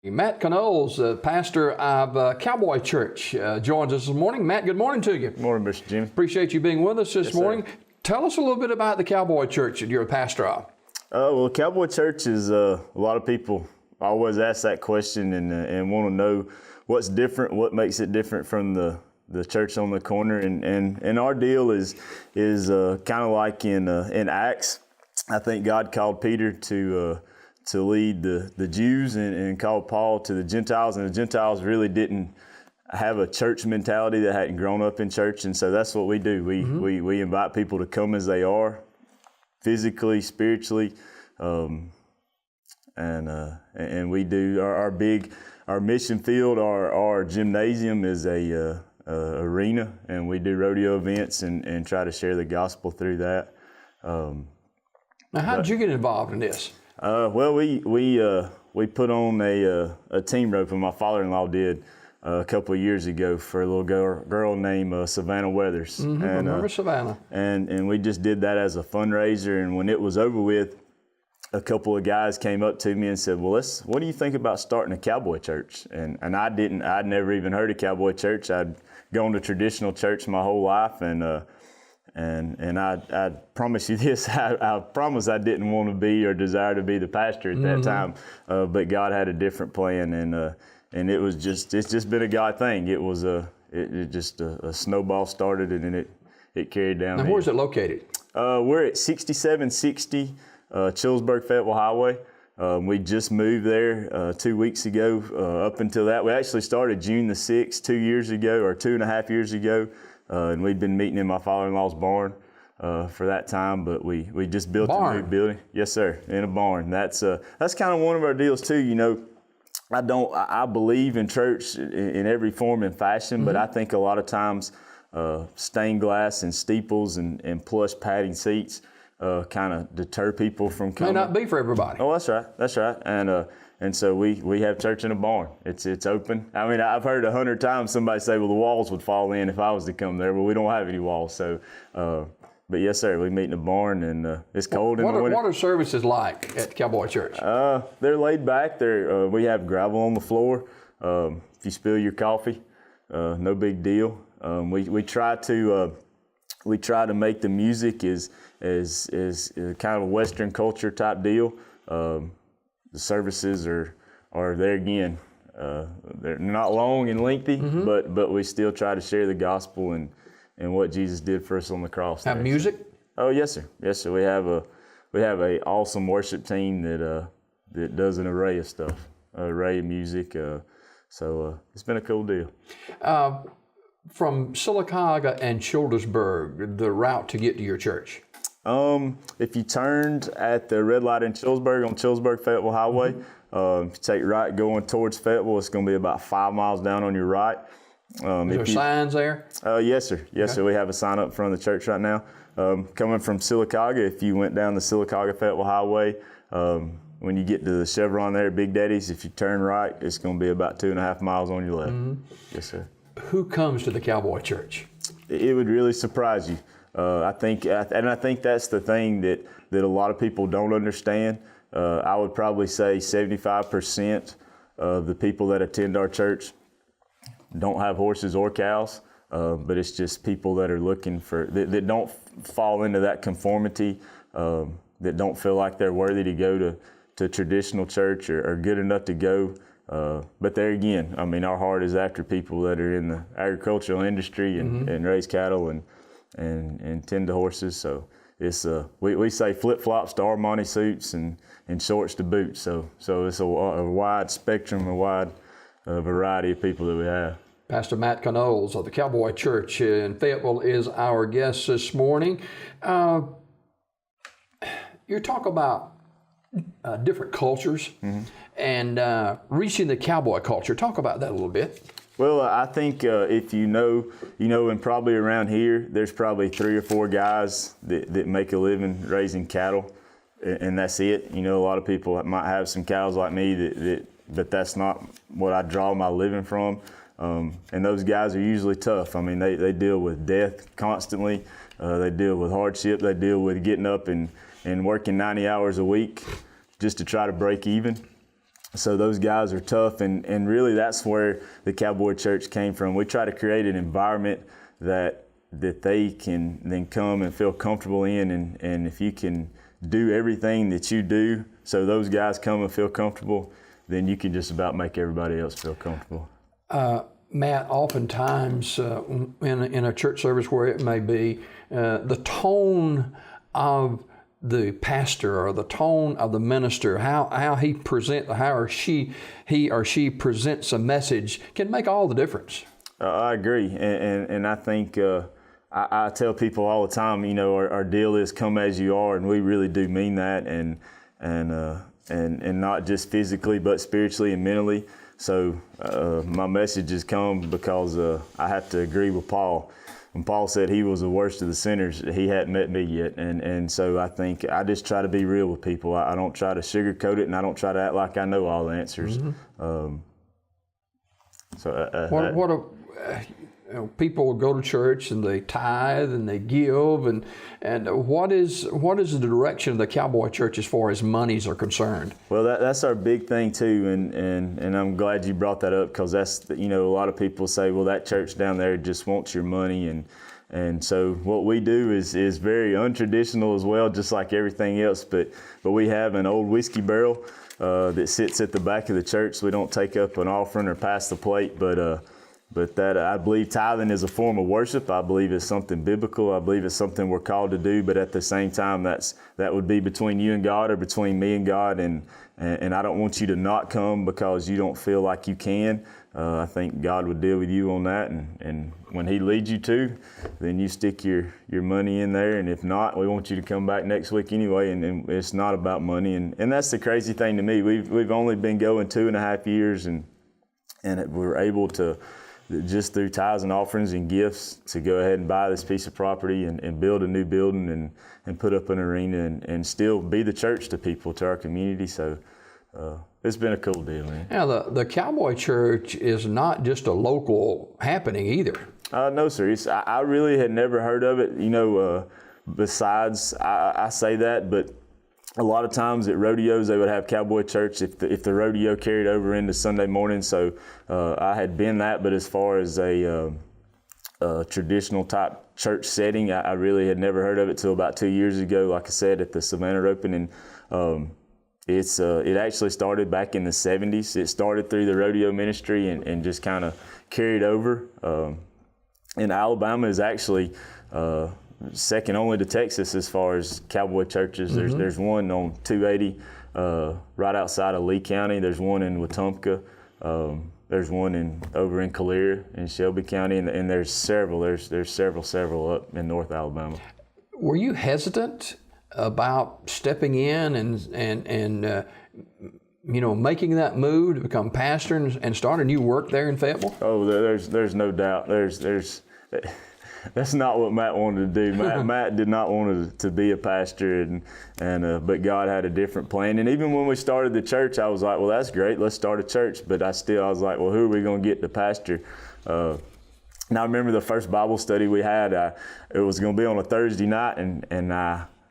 Matt Canoles, pastor of Cowboy Church, joins us this morning. Matt, good morning to you. Good morning, Mr. Jimmy. Appreciate you being with us this morning. Sir. Tell us a little bit about the Cowboy Church that you're a pastor of. Well, Cowboy Church is a lot of people always ask that question and want to know what's different, what makes it different from the church on the corner. And our deal is kind of like in Acts. I think God called Peter to lead the Jews and called Paul to the Gentiles, and the Gentiles really didn't have a church mentality that hadn't grown up in church, and so that's what we do. We invite people to come as they are, physically, spiritually, and we do our mission field, our gymnasium is a arena, and we do rodeo events and try to share the gospel through that. Now, how did you get involved in this? Well, we put on a team rope, and my father-in-law did a couple of years ago for a little girl named Savannah Weathers. I remember Savannah. And we just did that as a fundraiser. And when it was over with, a couple of guys came up to me and said, "Well, what do you think about starting a Cowboy Church?" And I'd never even heard of Cowboy Church. I'd gone to traditional church my whole life, and I promise you this, I promise I didn't want to be or desire to be the pastor at that time, but God had a different plan, and it's just been a God thing. It was just a snowball started, and then it carried down. Now, where's it located? We're at 6760 Chillsburg Fayetteville Highway. We just moved there 2 weeks ago. Up until that, we actually started June the 6th 2 years ago, or 2.5 years ago. And we'd been meeting in my father-in-law's barn for that time, but we just built a new building. Yes, sir, in a barn. That's kind of one of our deals too. You know, I believe in church in every form and fashion, but I think a lot of times stained glass and steeples and plush padding seats kind of deter people from coming. May not be for everybody. Oh, that's right. And so we have church in a barn. It's open. I mean, I've heard 100 times somebody say, "Well, the walls would fall in if I was to come there." Well, we don't have any walls. So, but yes, sir, we meet in a barn, and it's cold in the winter. What are services like at Cowboy Church? They're laid back. We have gravel on the floor. If you spill your coffee, no big deal. We try to make the music is kind of a Western culture type deal. The services are there again. They're not long and lengthy, but we still try to share the gospel and what Jesus did for us on the cross. Have music? Oh, yes, sir. Yes, sir. We have a awesome worship team that does an array of stuff, an array of music. So it's been a cool deal. From Sylacauga and Childersburg, the route to get to your church? If you turned at the red light in Chillsburg on Chillsburg Fayetteville Highway, if you take right going towards Fayetteville, it's going to be about 5 miles down on your right. Is there signs there? Yes, sir. Yes, sir. We have a sign up in front of the church right now. Coming from Sylacauga, if you went down the Sylacauga Fayetteville Highway, when you get to the Chevron there, Big Daddy's, if you turn right, it's going to be about 2.5 miles on your left. Yes, sir. Who comes to the Cowboy Church? It would really surprise you. I think that's the thing that a lot of people don't understand. I would probably say 75% of the people that attend our church don't have horses or cows, but it's just people that are looking that don't fall into that conformity, that don't feel like they're worthy to go to traditional church or good enough to go. But there again, I mean, our heart is after people that are in the agricultural industry and raise cattle and tend to horses. So it's we say flip-flops to Armani suits and shorts to boots. So it's a wide spectrum, a wide variety of people that we have. Pastor Matt Canoles of the Cowboy Church in Fayetteville is our guest this morning. You talk about different cultures and reaching the cowboy culture. Talk about that a little bit. Well, I think if you know, and probably around here, there's probably 3 or 4 guys that make a living raising cattle, and that's it. You know, a lot of people might have some cows like me but that's not what I draw my living from. And those guys are usually tough. I mean, they deal with death constantly. They deal with hardship. They deal with getting up and working 90 hours a week just to try to break even. So those guys are tough, and really that's where the Cowboy Church came from. We try to create an environment that they can then come and feel comfortable in, and if you can do everything that you do so those guys come and feel comfortable, then you can just about make everybody else feel comfortable. Matt, oftentimes in a church service where it may be, the tone of the pastor or the tone of the minister, how he or she presents a message can make all the difference. I agree, and I think I tell people all the time, our deal is come as you are, and we really do mean that, and not just physically but spiritually and mentally. So my message has come because I have to agree with Paul. When Paul said he was the worst of the sinners, he hadn't met me yet. And so I think I just try to be real with people. I don't try to sugarcoat it, and I don't try to act like I know all the answers. Mm-hmm. People will go to church and they tithe and they give, and what is the direction of the Cowboy Church as far as monies are concerned? Well, that's our big thing too, and I'm glad you brought that up, because that's, a lot of people say, well, that church down there just wants your money, and so what we do is very untraditional as well, just like everything else. But we have an old whiskey barrel that sits at the back of the church. We don't take up an offering or pass the plate, but that I believe tithing is a form of worship. I believe it's something biblical. I believe it's something we're called to do. But at the same time, that would be between you and God, or between me and God. And I don't want you to not come because you don't feel like you can. I think God would deal with you on that. And when He leads you to, then you stick your money in there. And if not, we want you to come back next week anyway. And it's not about money. And that's the crazy thing to me. We've only been going 2.5 years, and we're able to, just through tithes and offerings and gifts, to go ahead and buy this piece of property and build a new building and put up an arena and still be the church to people, to our community. So it's been a cool deal, man. Now, the Cowboy Church is not just a local happening either. No, sir. I really had never heard of it. Besides, I say that, but a lot of times at rodeos, they would have Cowboy Church if the rodeo carried over into Sunday morning. So I had been that, but as far as a traditional type church setting, I really had never heard of it till about 2 years ago. Like I said, at the Savannah opening, it actually started back in the 70s. It started through the rodeo ministry and just kind of carried over. And Alabama is actually second only to Texas as far as Cowboy churches. Mm-hmm. There's one on 280 right outside of Lee County. There's one in Wetumpka. There's one over in Calera in Shelby County, and there's several. There's several up in North Alabama. Were you hesitant about stepping in and making that move to become pastor and start a new work there in Fayetteville? Oh, there's no doubt. That's not what Matt wanted to do. Matt did not want to be a pastor, but God had a different plan. And even when we started the church, I was like, well, that's great. Let's start a church. But I was like, well, who are we going to get to pastor? And I remember the first Bible study we had, it was going to be on a Thursday night, and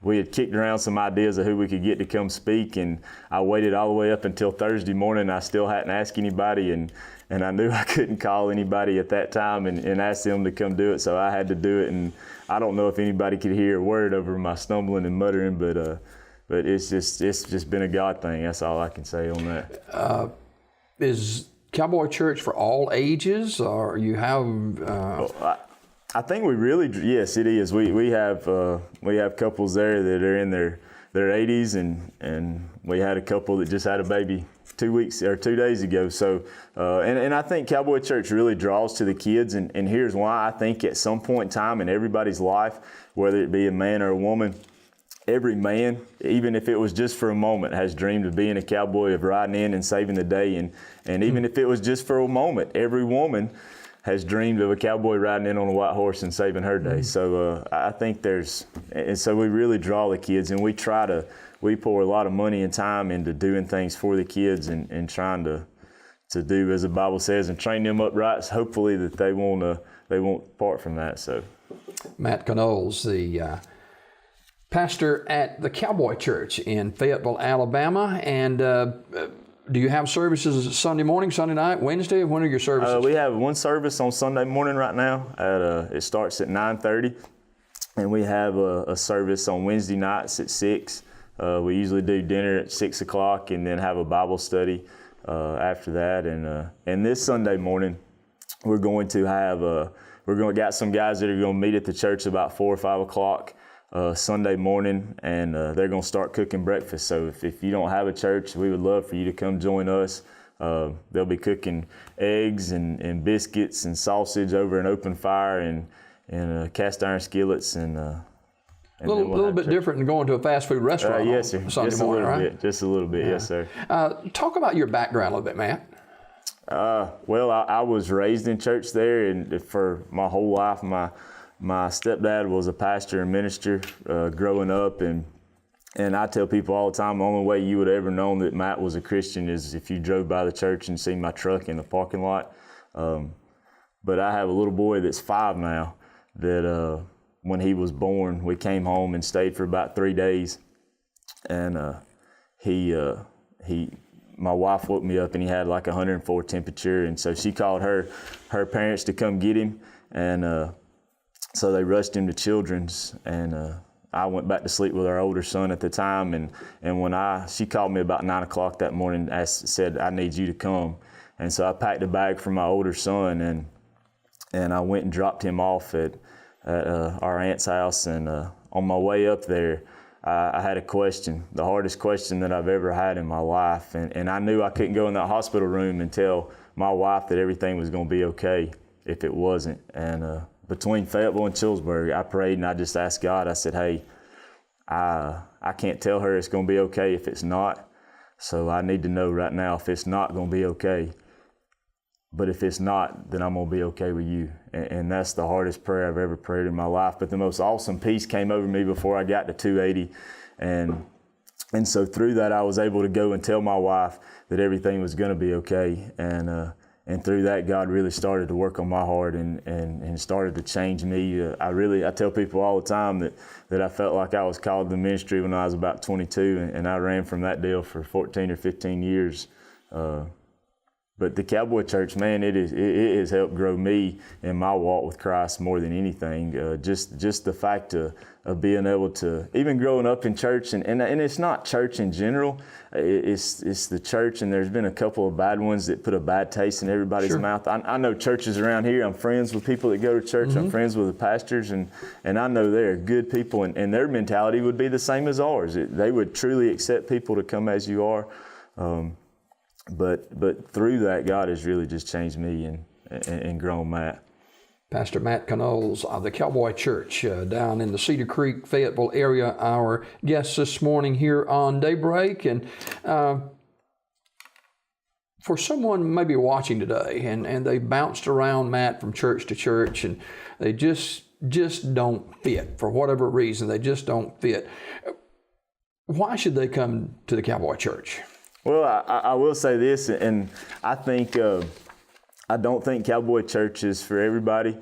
we had kicked around some ideas of who we could get to come speak, and I waited all the way up until Thursday morning. I still hadn't asked anybody, and I knew I couldn't call anybody at that time and ask them to come do it, so I had to do it. And I don't know if anybody could hear a word over my stumbling and muttering, but it's just been a God thing. That's all I can say on that. Is Cowboy Church for all ages, or you have? I think yes, it is. We have couples there that are in their 80s, and we had a couple that just had a baby 2 days ago. So, and I think Cowboy Church really draws to the kids, and here's why. I think at some point in time in everybody's life, whether it be a man or a woman, every man, even if it was just for a moment, has dreamed of being a cowboy, of riding in and saving the day, and even if it was just for a moment, every woman has dreamed of a cowboy riding in on a white horse and saving her day. So I think and so we really draw the kids, and we pour a lot of money and time into doing things for the kids and trying to do as the Bible says and train them up right, hopefully that they won't part from that. So, Matt Canoles, the pastor at the Cowboy Church in Fayetteville, Alabama, and Do you have services Sunday morning, Sunday night, Wednesday? When are your services? We have one service on Sunday morning right now. It starts at 9:30, and we have a service on Wednesday nights at 6. We usually do dinner at 6 o'clock, and then have a Bible study after that. And this Sunday morning, we're going to got some guys that are going to meet at the church about 4 or 5 o'clock. Sunday morning, and they're going to start cooking breakfast. So if you don't have a church, we would love for you to come join us. They'll be cooking eggs and biscuits and sausage over an open fire and cast iron skillets and a little bit different than going to a fast food restaurant. Yes, sir. On Sunday Just morning, a little right? bit. Just a little bit. Yeah. Yes, sir. Talk about your background a little bit, Matt. Well, I was raised in church there, and for my whole life, my stepdad was a pastor and minister growing up, and I tell people all the time, the only way you would ever known that Matt was a Christian is if you drove by the church and seen my truck in the parking lot. But I have a little boy that's 5 now that when he was born, we came home and stayed for about 3 days, and my wife woke me up and he had like 104 temperature, and so she called her parents to come get him, and so they rushed him to Children's, and I went back to sleep with our older son at the time, and when she called me about 9 o'clock that morning, said, I need you to come. And so I packed a bag for my older son, and I went and dropped him off at our aunt's house, and on my way up there, I had a question, the hardest question that I've ever had in my life, and I knew I couldn't go in that hospital room and tell my wife that everything was going to be okay if it wasn't. And between Fayetteville and Chillsburg, I prayed and I just asked God, I said, hey, I can't tell her it's going to be okay if it's not. So I need to know right now if it's not going to be okay. But if it's not, then I'm going to be okay with you. And that's the hardest prayer I've ever prayed in my life. But the most awesome peace came over me before I got to 280. And so through that, I was able to go and tell my wife that everything was going to be okay. And through that, God really started to work on my heart and started to change me. I tell people all the time that I felt like I was called to ministry when I was about 22, and I ran from that deal for 14 or 15 years. But the Cowboy Church, man, it has helped grow me in my walk with Christ more than anything. Just the fact of being able to, even growing up in church, and it's not church in general, it's the church, and there's been a couple of bad ones that put a bad taste in everybody's mouth. I know churches around here, I'm friends with people that go to church, I'm friends with the pastors, and I know they're good people, and their mentality would be the same as ours. They would truly accept people to come as you are. But through that, God has really just changed me and grown Matt. Pastor Matt Canoles of the Cowboy Church down in the Cedar Creek, Fayetteville area, our guest this morning here on Daybreak. And for someone maybe watching today and they bounced around Matt from church to church and they just don't fit for whatever reason, they just don't fit. Why should they come to the Cowboy Church? Well, I will say this, and I think I don't think Cowboy Church is for everybody.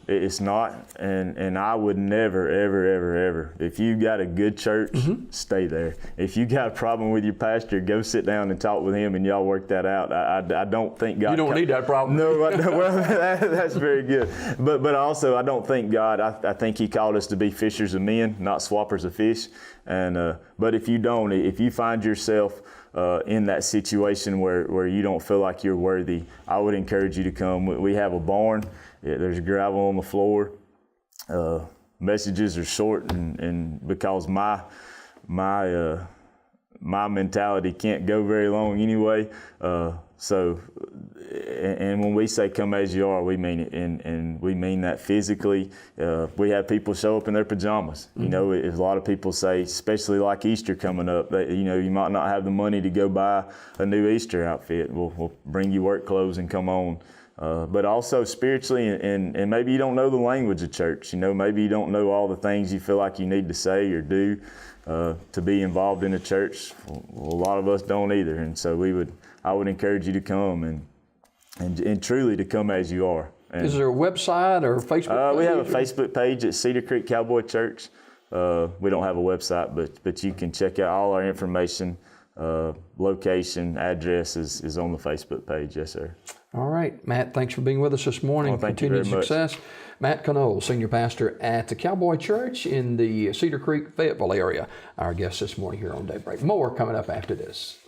It's not, and I would never, ever. If you got a good church, stay there. If you got a problem with your pastor, go sit down and talk with him, and y'all work that out. I don't think God. You don't need that problem. No, well, that's very good. But also, I don't think God. I think He called us to be fishers of men, not swappers of fish. And but if you find yourself in that situation where you don't feel like you're worthy, I would encourage you to come. We have a barn. There's gravel on the floor. Messages are short, and because my mentality can't go very long anyway. And when we say come as you are, we mean it, and we mean that physically. We have people show up in their pajamas. You know, if a lot of people say, especially like Easter coming up, that you might not have the money to go buy a new Easter outfit. We'll bring you work clothes and come on. But also spiritually, and maybe you don't know the language of church. Maybe you don't know all the things you feel like you need to say or do to be involved in a church. Well, a lot of us don't either, and so I would encourage you to come and truly to come as you are. And, is there a website or Facebook page? We have a Facebook page at Cedar Creek Cowboy Church. We don't have a website, but you can check out all our information location, address is on the Facebook page. Yes, sir. All right, Matt, thanks for being with us this morning. Well, thank you very much. Success. Matt Canoles, Senior Pastor at the Cowboy Church in the Cedar Creek, Fayetteville area. Our guest this morning here on Daybreak. More coming up after this.